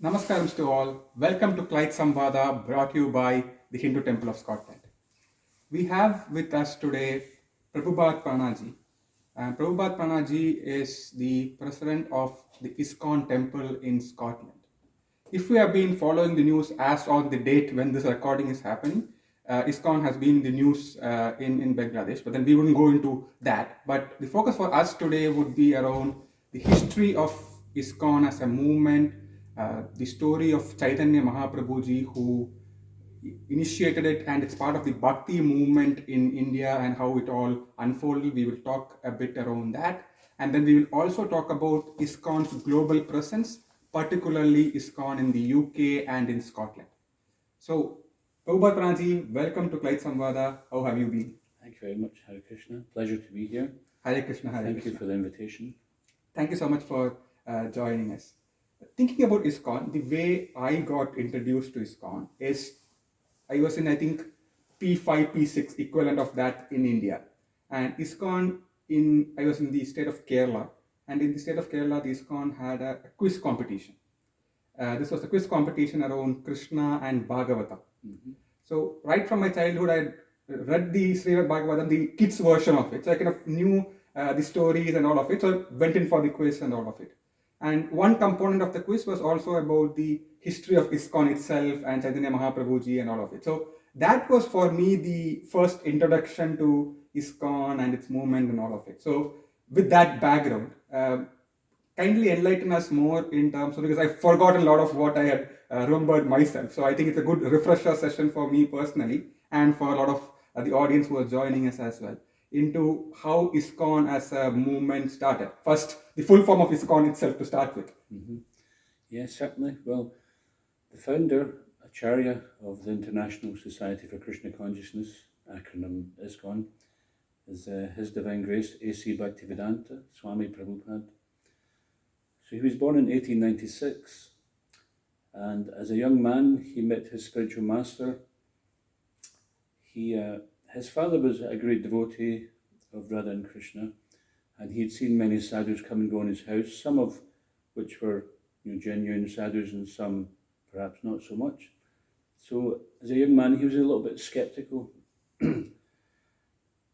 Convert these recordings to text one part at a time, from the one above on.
Namaskaram to all. Welcome to Clyde Samvada, brought to you by the Hindu Temple of Scotland. We have with us today Prabhupad Prana ji. And Prabhupad Prana ji is the president of the ISKCON temple in Scotland. If we have been following the news as on the date when this recording is happening, ISKCON has been in the news in Bangladesh, but then we wouldn't go into that. But the focus for us today would be around the history of ISKCON as a movement, the story of Chaitanya Mahaprabhuji, who initiated it, and it's part of the Bhakti movement in India and how it all unfolded. We will talk a bit around that. And then we will also talk about ISKCON's global presence, particularly ISKCON in the UK and in Scotland. So, Prabhupada Pranji, welcome to Clyde Samvada. How have you been? Thank you very much, Hare Krishna. Pleasure to be here. Hare Krishna, Hare Thank Krishna. you for the invitation. Thank you so much for joining us. Thinking about ISKCON, the way I got introduced to ISKCON is I was in, I think, P5, P6 equivalent of that in India. And ISKCON, I was in the state of Kerala. And in the state of Kerala, the ISKCON had a quiz competition. This was a quiz competition around Krishna and Bhagavata. Mm-hmm. So right from my childhood, I read the Srimad Bhagavatam, the kids version of it. So I kind of knew the stories and all of it. So I went in for the quiz and all of it. And one component of the quiz was also about the history of ISKCON itself and Chaitanya Mahaprabhuji and all of it. So that was for me the first introduction to ISKCON and its movement and all of it. So with that background, kindly enlighten us more in terms of, because I forgot a lot of what I had remembered myself. So I think it's a good refresher session for me personally and for a lot of the audience who are joining us as well, into how ISKCON as a movement started. First, the full form of ISKCON itself to start with. Mm-hmm. Yes, certainly. Well, the founder, Acharya of the International Society for Krishna Consciousness, acronym ISKCON, is His Divine Grace A.C. Bhaktivedanta Swami Prabhupada. So he was born in 1896, and as a young man, he met his spiritual master. His father was a great devotee of Radha and Krishna, and he'd seen many sadhus come and go in his house, some of which were genuine sadhus and some perhaps not so much. So as a young man, he was a little bit skeptical.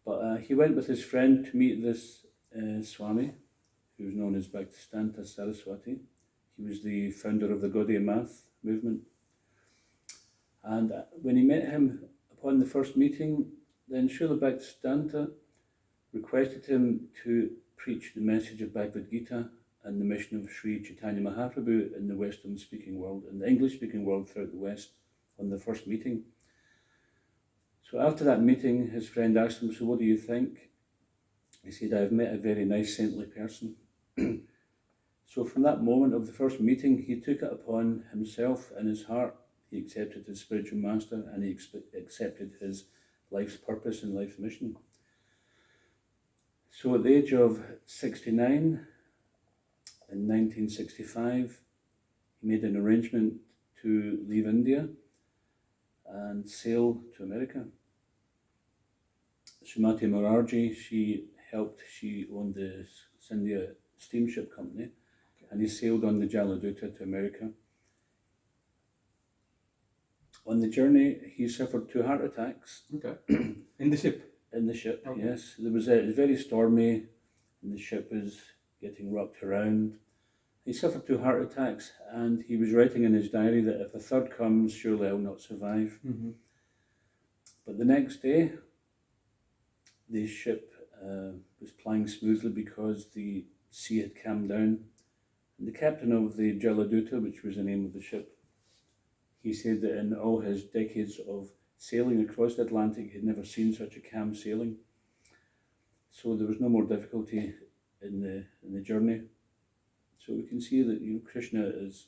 But he went with his friend to meet this Swami, who was known as Bhaktisiddhanta Saraswati. He was the founder of the Gaudiya Math movement. And when he met him upon the first meeting, then Srila Bhaktisiddhanta requested him to preach the message of Bhagavad Gita and the mission of Sri Chaitanya Mahaprabhu in the Western-speaking world, in the English-speaking world throughout the West, on the first meeting. So after that meeting, his friend asked him, "So what do you think?" He said, "I've met a very nice, saintly person." So from that moment of the first meeting, he took it upon himself in his heart. He accepted his spiritual master, and he accepted his life's purpose and life's mission. So at the age of 69, in 1965, he made an arrangement to leave India and sail to America. Srimati Morarji, she owned the Scindia steamship company, and he sailed on the Jaladuta to America. On the journey, he suffered 2 heart attacks. Okay. In the ship? In the ship, okay. Yes. It was very stormy, and the ship was getting rocked around. He suffered 2 heart attacks, and he was writing in his diary that if a third comes, surely I'll not survive. Mm-hmm. But the next day, the ship was plying smoothly because the sea had calmed down. And the captain of the Jaladuta, which was the name of the ship, he said that in all his decades of sailing across the Atlantic, he'd never seen such a calm sailing. So there was no more difficulty in the journey. So we can see that Krishna is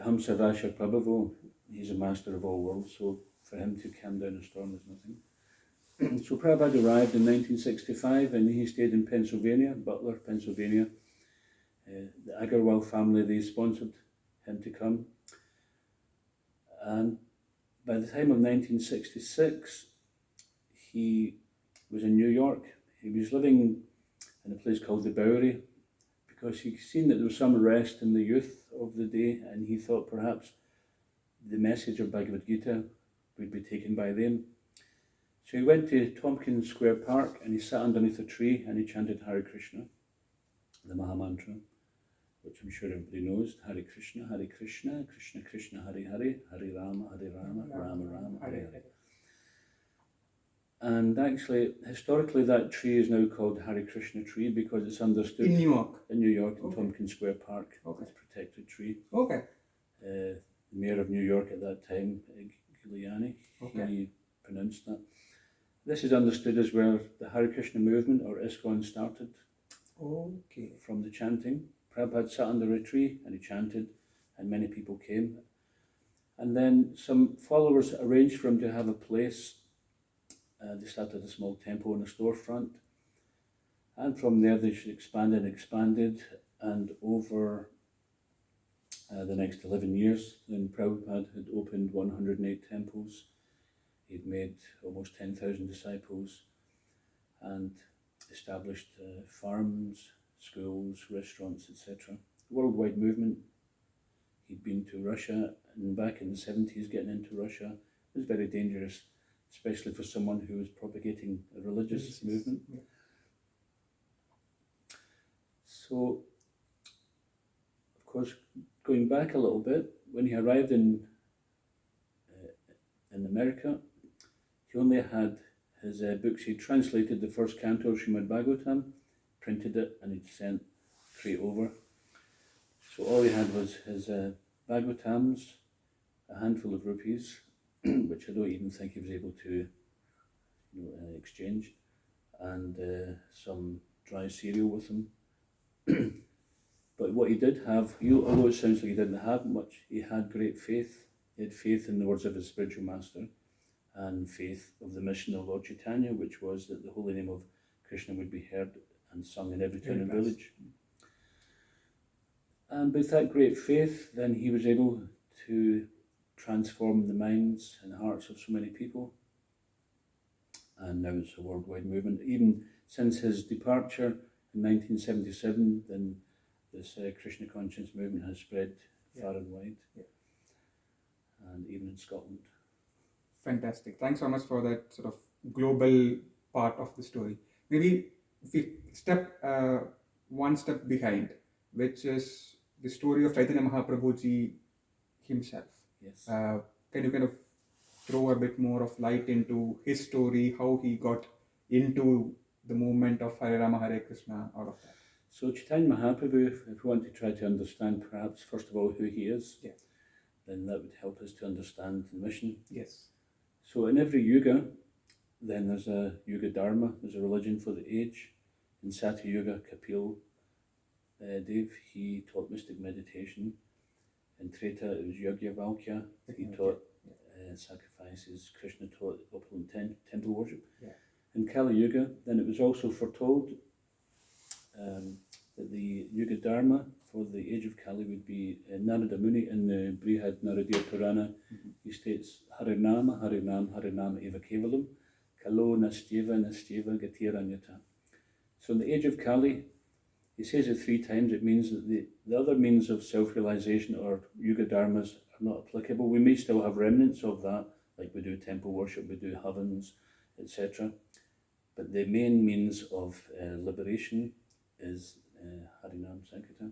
Hamsarasha Prabhavo. He's a master of all worlds. So for him to calm down a storm is nothing. So Prabhupada arrived in 1965, and he stayed in Pennsylvania, Butler, Pennsylvania. The Agarwal family, they sponsored him to come. And by the time of 1966, he was in New York. He was living in a place called the Bowery, because he'd seen that there was some rest in the youth of the day, and he thought perhaps the message of Bhagavad Gita would be taken by them. So he went to Tompkins Square Park and he sat underneath a tree and he chanted Hare Krishna, the Mahamantra, which I'm sure everybody knows. Hare Krishna, Krishna Krishna, Hare Hare, Hare Rama, Rama Rama, Hare Hare. And actually, historically, that tree is now called Hare Krishna tree because it's understood In New York. In New York, in Okay. Tompkins Square Park, Okay. it's a protected tree. Okay. The mayor of New York at that time, Giuliani, Okay. he pronounced that. This is understood as where the Hare Krishna movement, or ISKCON, started. Okay. From the chanting. Prabhupada sat under a tree and he chanted, and many people came. And then some followers arranged for him to have a place. They started a small temple in a storefront. And from there they expanded and expanded. And over the next 11 years, then Prabhupada had opened 108 temples. He'd made almost 10,000 disciples and established farms, schools, restaurants, etc. Worldwide movement. He'd been to Russia, and back in the 70s getting into Russia was very dangerous, especially for someone who was propagating a religious movement. Yeah. So, of course, going back a little bit, when he arrived in America, he only had his books. He translated the first canto of Srimad Bhagavatam, printed it, and he'd sent straight over. So all he had was his Bhagavatams, a handful of rupees, which I don't even think he was able to exchange, and some dry cereal with him. But what he did have, although it sounds like he didn't have much, he had great faith. He had faith in the words of his spiritual master, and faith of the mission of Lord Chaitanya, which was that the holy name of Krishna would be heard and sung in every town and village. And with that great faith, then he was able to transform the minds and hearts of so many people. And now it's a worldwide movement. Even since his departure in 1977, then this Krishna conscience movement has spread far and wide, and even in Scotland. Fantastic. Thanks so much for that sort of global part of the story. Maybe if we step one step behind, which is the story of Chaitanya Mahaprabhuji himself. Yes. Can you kind of throw a bit more of light into his story, how he got into the movement of Hare Rama, Hare Krishna, all of that? So Chaitanya Mahaprabhu, if we want to try to understand perhaps first of all who he is, then that would help us to understand the mission. Yes. So in every yuga, then there's a yuga dharma, there's a religion for the age. In Satya Yuga, Kapil Dev, he taught mystic meditation. In Treta, it was Yajnavalkya, he taught sacrifices. Krishna taught opulent temple worship. Yeah. In Kali Yuga, then it was also foretold that the Yuga Dharma for the age of Kali would be Narada Muni in the Brihad Naradiya Purana. He states, Harinama, Harinam, Harinama eva kevalam, Kalo nastyeva gatiranyata. So in the age of Kali, he says it 3 times. It means that the other means of self-realization or Yuga Dharmas are not applicable. We may still have remnants of that, like we do temple worship, we do havans, etc. But the main means of liberation is Harinam Sankirtan.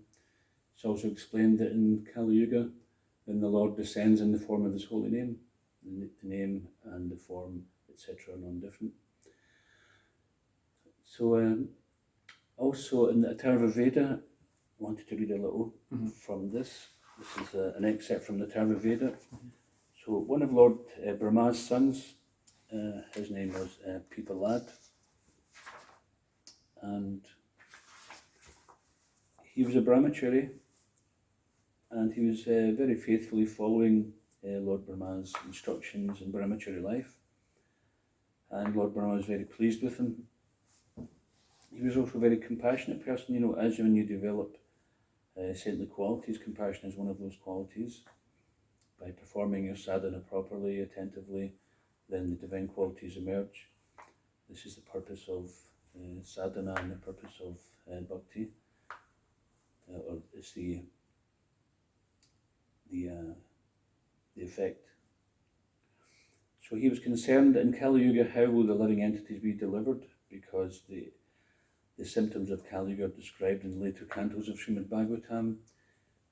It's also explained that in Kali Yuga, when the Lord descends in the form of his holy name, the name and the form, etc. are non-different. So also in the Atharva Veda, I wanted to read a little from this. This is an excerpt from the Atharva Veda. So one of Lord Brahma's sons, his name was Pipalad, and he was a brahmachari, and he was very faithfully following Lord Brahma's instructions in brahmachari life, and Lord Brahma was very pleased with him. He was also a very compassionate person. You know, as when you develop saintly qualities, compassion is one of those qualities. By performing your sadhana properly, attentively, then the divine qualities emerge. This is the purpose of sadhana and the purpose of bhakti. or it's the effect. So he was concerned in Kali Yuga, how will the living entities be delivered, because the symptoms of Kali Yuga are described in later cantos of Srimad Bhagavatam: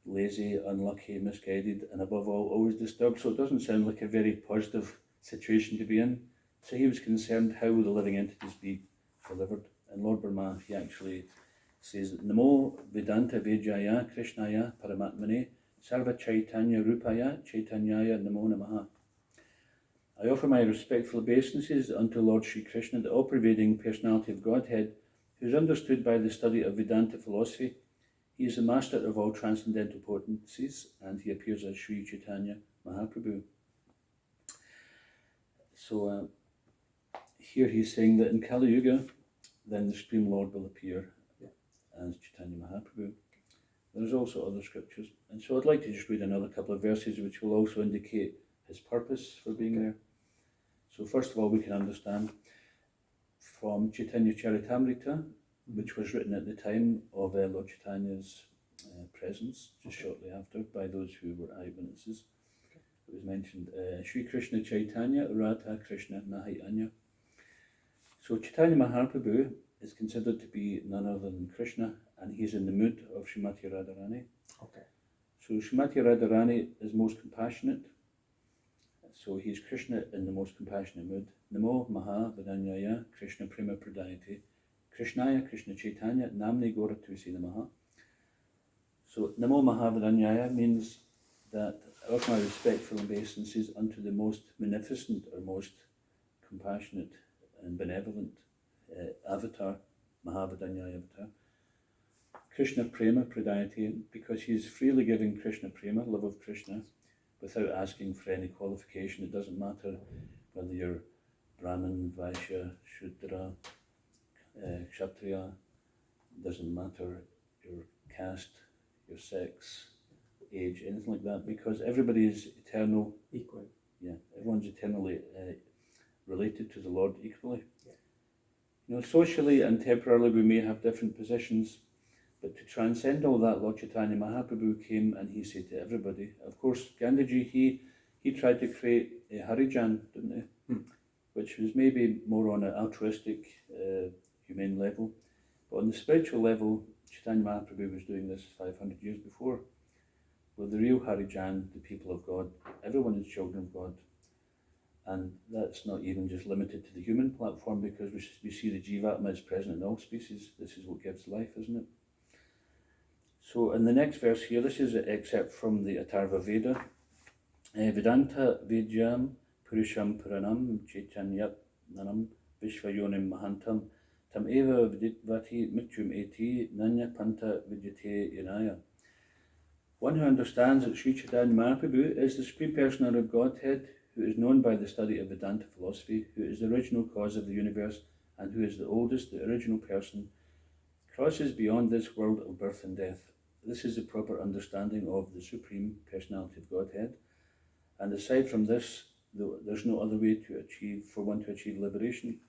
lazy, unlucky, misguided, and above all, always disturbed. So it doesn't sound like a very positive situation to be in. So he was concerned, how will the living entities be delivered? And Lord Brahma, he actually says, Namo Vedanta Vejaya Krishnaya Paramatmane Sarva Chaitanya Rupaya Chaitanyaya Namo Namaha. I offer my respectful obeisances unto Lord Sri Krishna, the all-pervading personality of Godhead, who is understood by the study of Vedanta philosophy. He is the master of all transcendental potencies, and he appears as Sri Chaitanya Mahaprabhu. So here he's saying that in Kali Yuga, then the Supreme Lord will appear as Chaitanya Mahaprabhu. There's also other scriptures, and so I'd like to just read another couple of verses which will also indicate his purpose for being there. So first of all, we can understand from Chaitanya Charitamrita, which was written at the time of Lord Chaitanya's presence, just shortly after, by those who were eyewitnesses. It was mentioned, Sri Krishna Chaitanya Radha Krishna Nahi Anya. So Chaitanya Mahaprabhu is considered to be none other than Krishna, and he's in the mood of Srimati Radharani. Okay. So Srimati Radharani is most compassionate. So he's Krishna in the most compassionate mood. Namo Maha Vidanyaya Krishna Prema Pradayate Krishnaya Krishna Chaitanya Namne Gora Tusi Namaha. So Namo Maha Vidanyaya means that I offer my respectful obeisances unto the most beneficent or most compassionate and benevolent avatar, Mahavadanyaya avatar. Krishna Prema Pradayate, because he is freely giving Krishna Prema, love of Krishna, without asking for any qualification. It doesn't matter whether you're Brahmin, Vaishya, Shudra, Kshatriya, it doesn't matter your caste, your sex, age, anything like that, because everybody is eternal. Equal. Yeah, everyone's eternally related to the Lord equally. Yeah. You know, socially and temporarily we may have different positions, but to transcend all that, Lord Chaitanya Mahaprabhu came and he said to everybody, of course, Gandhiji, he tried to create a Harijan, didn't he? Which was maybe more on an altruistic, humane level. But on the spiritual level, Chaitanya Mahaprabhu was doing this 500 years before. Well, the real Harijan, the people of God, everyone is children of God. And that's not even just limited to the human platform, because we see the Jivatma is present in all species. This is what gives life, isn't it? So in the next verse here, this is an excerpt from the Atharva Veda. Vedanta Vidyam Purusham Puranam Chaitanyat Nanam Vishvayonim Mahantam Tam Eva Viditvati Mityum Eti Nanya Panta Vidyate Yanaya. One who understands that Sri Chaitanya Mahaprabhu is the Supreme Personality of Godhead, who is known by the study of Vedanta philosophy, who is the original cause of the universe, and who is the oldest, the original person, crosses beyond this world of birth and death. This is the proper understanding of the Supreme Personality of Godhead. And aside from this, there's no other way for one to achieve liberation.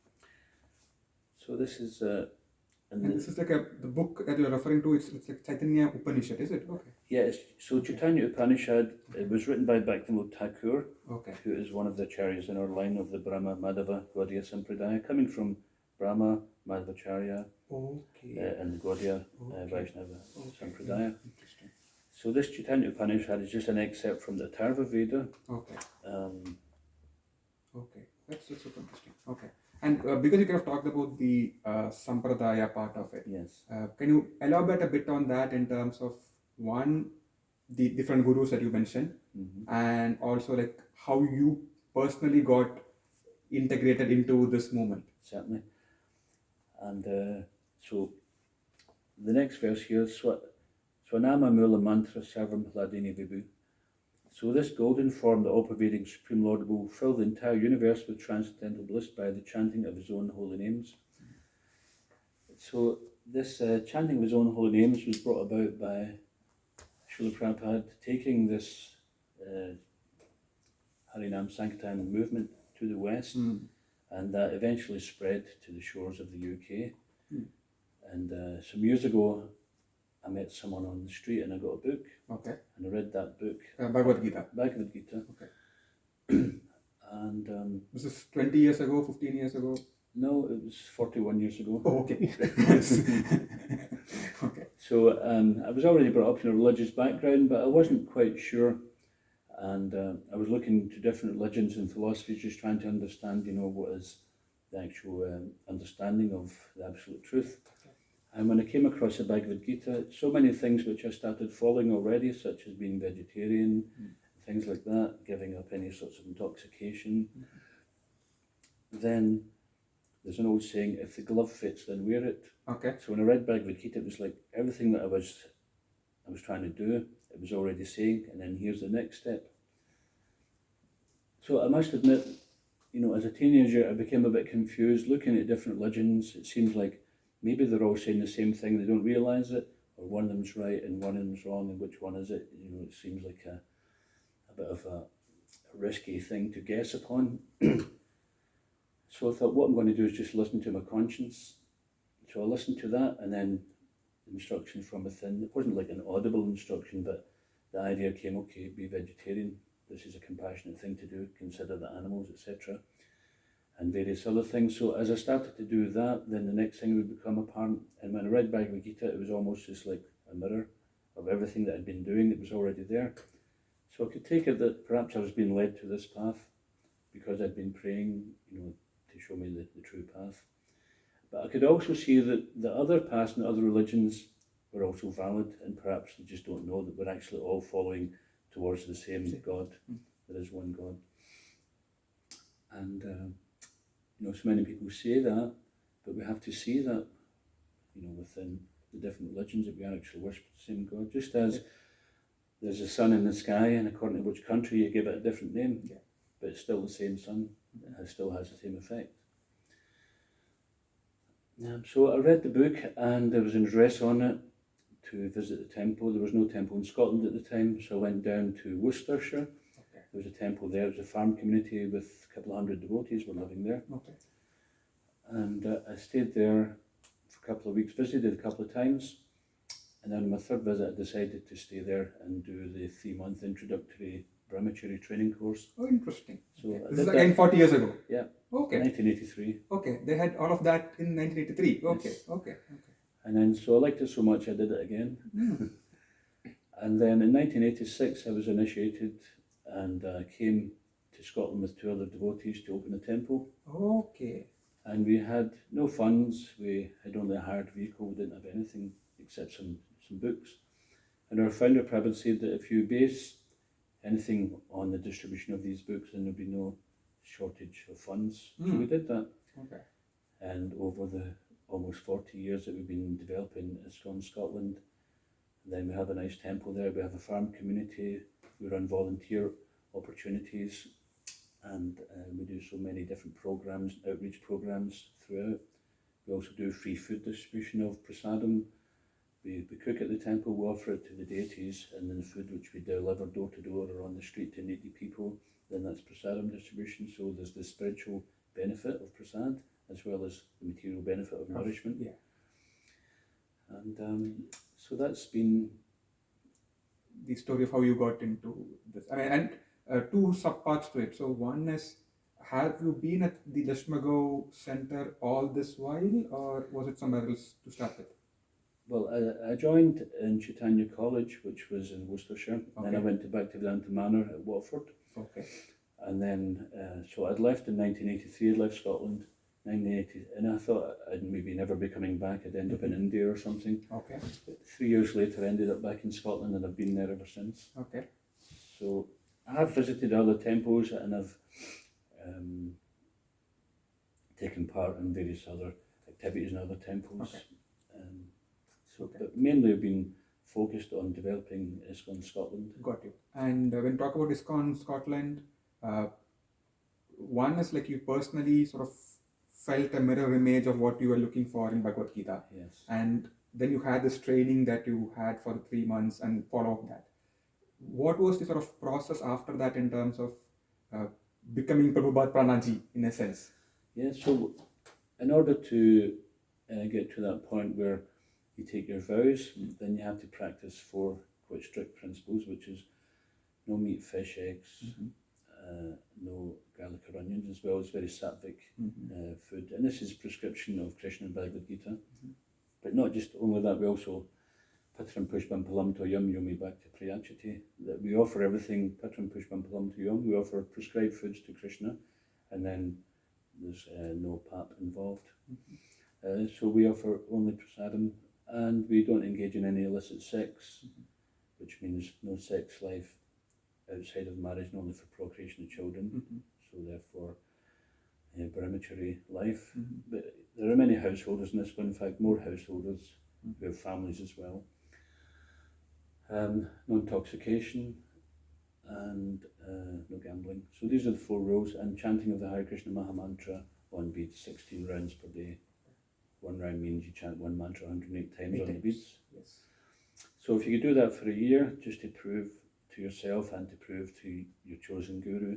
So this is... and this is like the book that you're referring to, it's like Chaitanya Upanishad, is it? Okay. Yes, so Chaitanya Upanishad, it was written by Bhaktivinoda Thakur, Okay. who is one of the acharyas in our line of the Brahma Madhava Gaudiya Sampradaya, coming from Brahma Madhvacharya and the Gaudiya Vaishnava Sampradaya. Interesting. So this Chaitanya Upanishad is just an excerpt from the Atharva Veda. Okay. Okay, that's super interesting. Okay. And because you kind of talked about the Sampradaya part of it, yes. Can you elaborate a bit on that in terms of, one, the different gurus that you mentioned, and also like how you personally got integrated into this movement? Certainly. And so the next verse here, Swanama Mula Mantra Sarvam Hladini Vibhu. So this golden form, the all-pervading Supreme Lord, will fill the entire universe with transcendental bliss by the chanting of his own holy names. So this chanting of his own holy names was brought about by Srila Prabhupada taking this Harinam Sankirtan movement to the West, and that eventually spread to the shores of the UK. And some years ago, I met someone on the street and I got a book Okay. and I read that book, Bhagavad Gita. Bhagavad Gita. Okay. And This is 20 years ago, 15 years ago? no, it was 41 years ago. Oh, okay. Okay. So I was already brought up in a religious background, but I wasn't quite sure. And I was looking to different religions and philosophies, just trying to understand, what is the actual understanding of the absolute truth. Okay. And when I came across the Bhagavad Gita, so many things which I started following already, such as being vegetarian, things like that, giving up any sorts of intoxication. Then there's an old saying, if the glove fits, then wear it. Okay. So when I read Bhagavad Gita, it was like everything that I was trying to do, it was already saying, and then here's the next step. So I must admit, as a teenager, I became a bit confused looking at different religions. It seems like maybe they're all saying the same thing, they don't realise it, or one of them's right and one of them's wrong, and which one is it? It seems like a bit of a risky thing to guess upon. So I thought, what I'm going to do is just listen to my conscience. So I listened to that, and then the instruction from within. It wasn't like an audible instruction, but the idea came, okay, be vegetarian. This is a compassionate thing to do, consider the animals, etc. And various other things. So as I started to do that, then the next thing would become apparent. And when I read Bhagavad Gita, it was almost just like a mirror of everything that I'd been doing. It was already there. So I could take it that perhaps I was being led to this path because I'd been praying, to show me the true path. But I could also see that the other paths and other religions were also valid, and perhaps they just don't know that we're actually all following towards the same God. There is one God. And, so many people say that, but we have to see that, within the different religions, that we are actually worship the same God. Just as there's a sun in the sky, and according to which country you give it a different name, but it's still the same sun. It still has the same effect. So I read the book, and there was an address on it to visit the temple. There was no temple in Scotland at the time, so I went down to Worcestershire. Okay. There was a temple there. It was a farm community with a couple of hundred devotees were living there. Okay. And I stayed there for a couple of weeks, visited a couple of times, and then on my third visit I decided to stay there and do the 3-month introductory brahmachari training course. Oh, interesting. So Okay. I This did is again 40 years ago? Yeah. Okay. 1983. Okay, they had all of that in 1983. Okay, Yes. okay. And then, so I liked it so much I did it again. And then in 1986 I was initiated and came to Scotland with 2 other devotees to open a temple. Okay. And we had no funds, we had only a hired vehicle, we didn't have anything except some books. And our founder Prabhupada said that if you base anything on the distribution of these books, then there'll be no shortage of funds. So we did that. Okay. And over the almost 40 years that we've been developing ISKCON Scotland, then we have a nice temple there, we have a farm community, we run volunteer opportunities, and we do so many different programs, outreach programs throughout. We also do free food distribution of prasadam. We cook at the temple, we offer it to the deities, and then the food which we deliver door to door or on the street to needy people, then that's prasadam distribution. So there's the spiritual benefit of prasad as well as the material benefit of nourishment. Yeah. And so that's been the story of how you got into this. And 2 subparts to it. So one is, have you been at the Lishmago Center all this while, or was it somewhere else to start with? Well, I joined in Chaitanya College, which was in Worcestershire. Okay. Then I went to Bhaktivedanta Manor at Watford. Okay. And then, so I'd left in 1983, I'd left Scotland, 1980, and I thought I'd maybe never be coming back, I'd end up in India or something. Okay. But 3 years later I ended up back in Scotland, and I've been there ever since. Okay. So I have visited other temples, and I've taken part in various other activities in other temples. Okay. But mainly I've been focused on developing ISKCON Scotland. Got you. And when you talk about ISKCON Scotland, one is like you personally sort of felt a mirror image of what you were looking for in Bhagavad Gita. Yes. And then you had this training that you had for 3 months and followed that. What was the sort of process after that in terms of becoming Prabhupad Prana in a sense? Yeah, so in order to get to that point where You take your vows, then you have to practice 4 quite strict principles, which is no meat, fish, eggs, no garlic or onions as well. It's very sattvic food. And this is prescription of Krishna and Bhagavad Gita. But not just only that, we also Patram Pushpam Palam Toyam Yomi Bhakti Priyachati, that we offer everything, Patram Pushpam Palam Toyam, we offer prescribed foods to Krishna, and then there's no pap involved. So we offer only prasadam, and we don't engage in any illicit sex, which means no sex life outside of marriage, and only for procreation of children. So therefore, brahmachari life. But there are many householders in this one, in fact more householders who have families as well. No intoxication and no gambling. So these are the 4 rules, and chanting of the Hare Krishna Maha Mantra on beads, 16 rounds per day. 1 round means you chant 1 mantra 108 times on the beads. Yes. So if you could do that for a year, just to prove to yourself and to prove to your chosen guru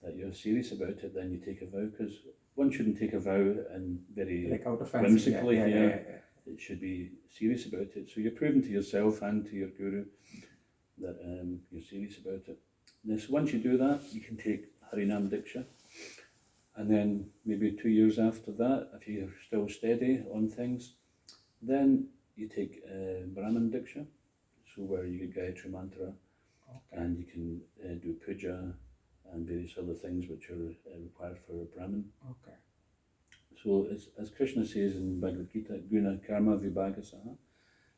that you're serious about it, then you take a vow, because one shouldn't take a vow and very Like out of fancy, whimsically. It should be serious about it. So you're proving to yourself and to your guru that you're serious about it. And so once you do that, you can take Harinam Diksha. And then maybe 2 years after that, if you're still steady on things, then you take Brahman Diksha, so where you get Gayatri Mantra, and you can do puja and various other things which are required for a Brahmin. Okay. So as Krishna says in Bhagavad Gita, Guna Karma Vibhagasaha,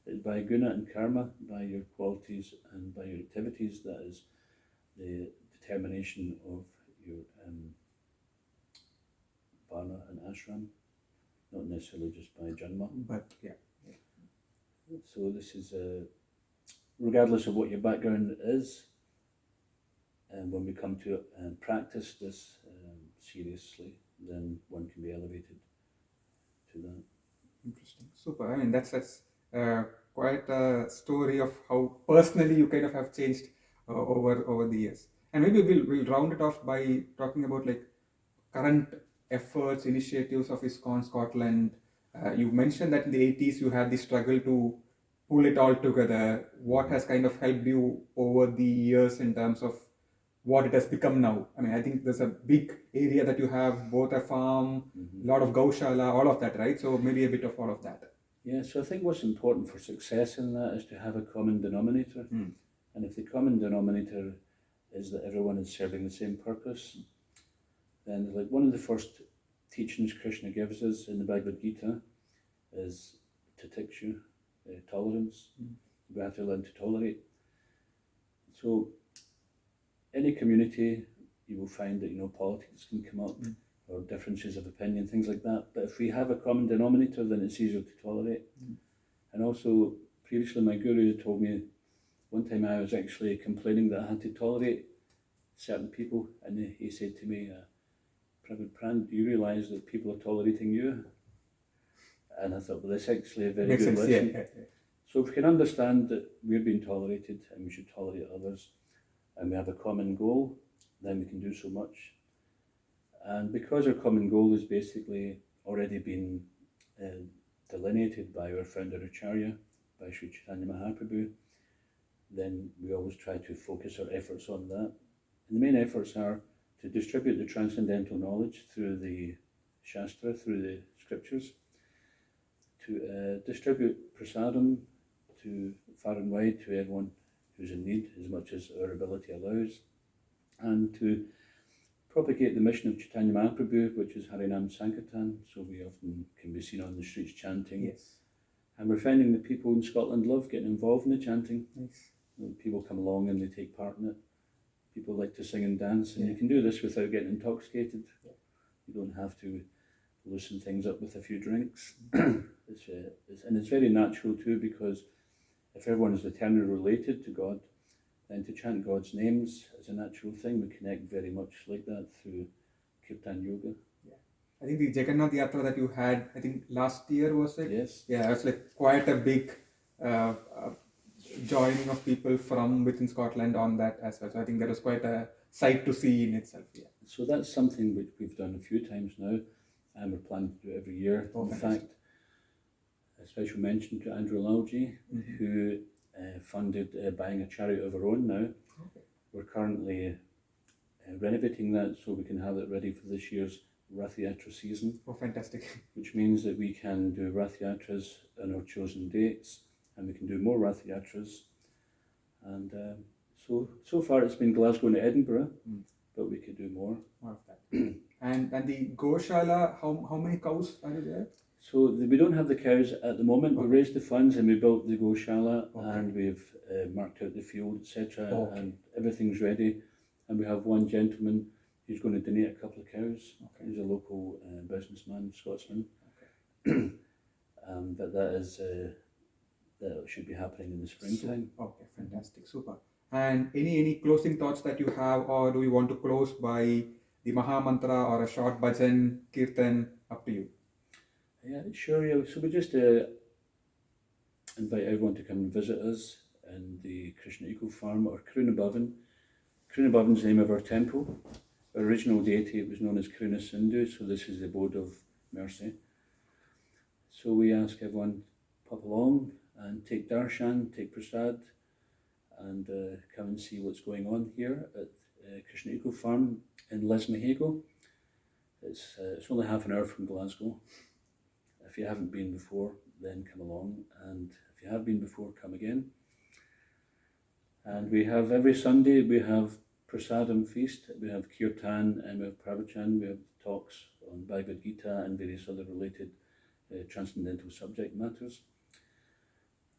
it's by guna and karma, by your qualities and by your activities, that is the determination of your varna and ashram, not necessarily just by janma. But So this is, regardless of what your background is, and when we come to practice this seriously, then one can be elevated to that. Interesting. Super. I mean, that's quite a story of how personally you kind of have changed over the years. And maybe we'll round it off by talking about like current efforts, initiatives of ISKCON Scotland. You mentioned that in the 80s you had the struggle to pull it all together. What has kind of helped you over the years in terms of what it has become now? I mean, I think there's a big area that you have, both a farm, a lot of Gaushala, all of that, right? So maybe a bit of all of that. Yeah, so I think what's important for success in that is to have a common denominator. And if the common denominator is that everyone is serving the same purpose, then like one of the first teachings Krishna gives us in the Bhagavad Gita is titikshu, tolerance. We have to learn to tolerate. So any community, you will find that, politics can come up, or differences of opinion, things like that. But if we have a common denominator, then it's easier to tolerate. And also, previously my guru told me, one time I was actually complaining that I had to tolerate certain people, and he said to me, Prabhupad Prana, do you realise that people are tolerating you? And I thought, well, that's actually a very good lesson. Yeah. So if we can understand that we're being tolerated and we should tolerate others, and we have a common goal, then we can do so much. And because our common goal is basically already been delineated by our founder Acharya, by Sri Chaitanya Mahaprabhu, then we always try to focus our efforts on that. And the main efforts are to distribute the transcendental knowledge through the Shastra, through the scriptures, to distribute prasadam to far and wide to everyone who's in need, as much as our ability allows, and to propagate the mission of Chaitanya Mahaprabhu, which is Harinam Sankirtan, so we often can be seen on the streets chanting. Yes. And we're finding that people in Scotland love getting involved in the chanting. Nice. People come along and they take part in it. People like to sing and dance, and you can do this without getting intoxicated. You don't have to loosen things up with a few drinks. And it's very natural too, because if everyone is eternally related to God, then to chant God's names is a natural thing. We connect very much like that through Kirtan Yoga. I think the Jagannath Yatra that you had, I think last year, was it? Yes. Yeah, it was like quite a big joining of people from within Scotland on that as well. So I think that was quite a sight to see in itself. Yeah. So that's something which we've done a few times now, and we're planning to do every year. In fact, A special mention to Andrew Lalji, who funded buying a chariot of our own now. Okay. We're currently renovating that so we can have it ready for this year's Rath Yatra season, Oh, fantastic. which means that we can do Rath Yatras on our chosen dates, and we can do more Rath Yatras. And so far it's been Glasgow and Edinburgh, but we could do more. More of that. And the Goshala, how many cows are there? So we don't have the cows at the moment. We raised the funds and we built the Goshala, and we've marked out the field, etc. And everything's ready. And we have one gentleman who's going to donate a couple of cows. He's a local businessman, Scotsman. But that should be happening in the springtime. Okay, fantastic, super. And any closing thoughts that you have, or do we want to close by the Maha Mantra or a short bhajan, kirtan? Up to you. Yeah, sure. Yeah. So we just invite everyone to come and visit us in the Krishna Eco Farm, or Karuna Bhavan. Karuna Bhavan is the name of our temple. Our original deity, it was known as Karuna Sindhu, so this is the abode of mercy. So we ask everyone to pop along and take darshan, take prasad, and come and see what's going on here at Krishna Eco Farm in Lesmahago. It's only half an hour from Glasgow. If you haven't been before, then come along, and if you have been before, come again. And we have every Sunday, we have prasadam feast, we have kirtan, and we have pravachan, we have talks on Bhagavad Gita and various other related transcendental subject matters.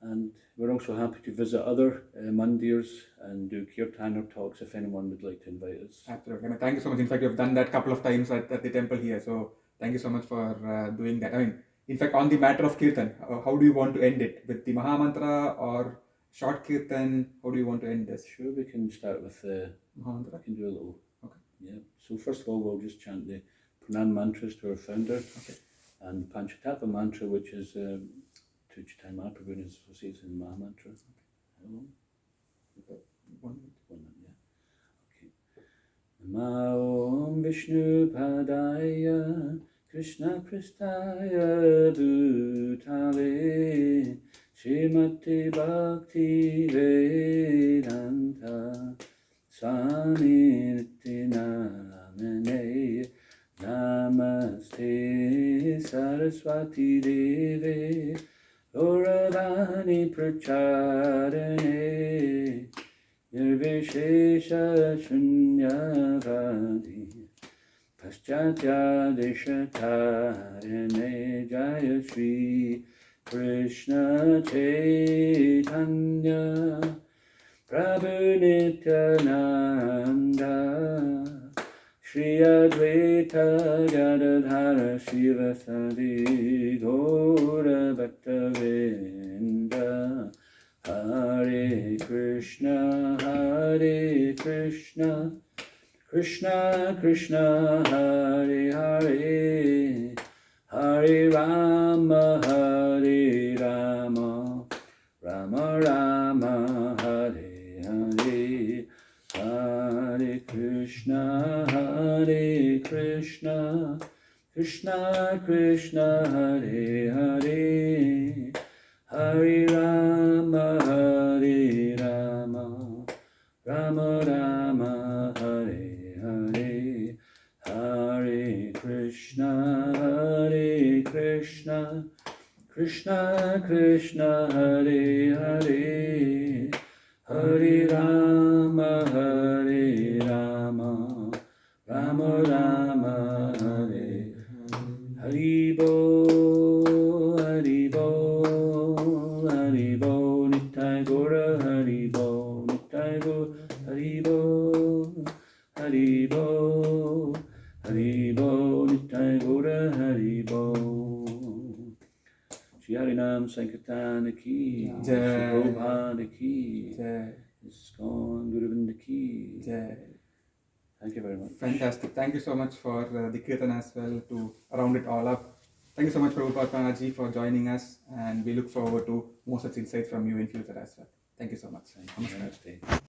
And we're also happy to visit other mandirs and do kirtan or talks if anyone would like to invite us. Absolutely. I mean, thank you so much. In fact, you've done that a couple of times at the temple here. So thank you so much for doing that. I mean, in fact, on the matter of kirtan, how do you want to end it? With the Maha Mantra or short kirtan? How do you want to end this? Sure, we can start with the Maha Mantra. We can do a little. Okay. Yeah. So first of all, we'll just chant the Pranan mantras to our founder. Okay. And Panchatapa mantra, which is to Chaitanya Mahaprabhu and his associates in Maha Mantra. How long? 1 minute. 1 minute, yeah. Okay. Namo Vishnu Padaya Krishna Pristaya Bhutale Srimati Bhakti Vedanta Swami Namane Namaste Saraswati Deve Gauravani Pracharane Nirvishesha Shunyavadi Paschatya Deshatarane Jaya Shri Krishna Chaitanya Prabhu Nityananda Shri Advaita Gadadhara Shivasadi Gaura Bhaktavinda Hare Krishna Krishna Krishna Hare Hare Hare Rama Rama Rama Hare Hare Hare Krishna Krishna Krishna Hare Hare Hare Rama Rama Rama Hare Hare Hare Krishna Krishna Krishna Hare Hare Hare Rama Rama Rama Hare Haribo Nitai Gora Haribo Nitai Gora Haribo Nitai Gora Haribo Shri Harinam Sankirtan Ki Jai. Prabhupada Ki Jai. ISKCON Guruvinda Ki Jai. Thank you very much. Fantastic. Thank you so much for the kirtan as well to round it all up. Thank you so much, Prabhupada Prana ji, for joining us, and we look forward to more such insights from you in future as well. Thank you so much. Thank you. Namaste.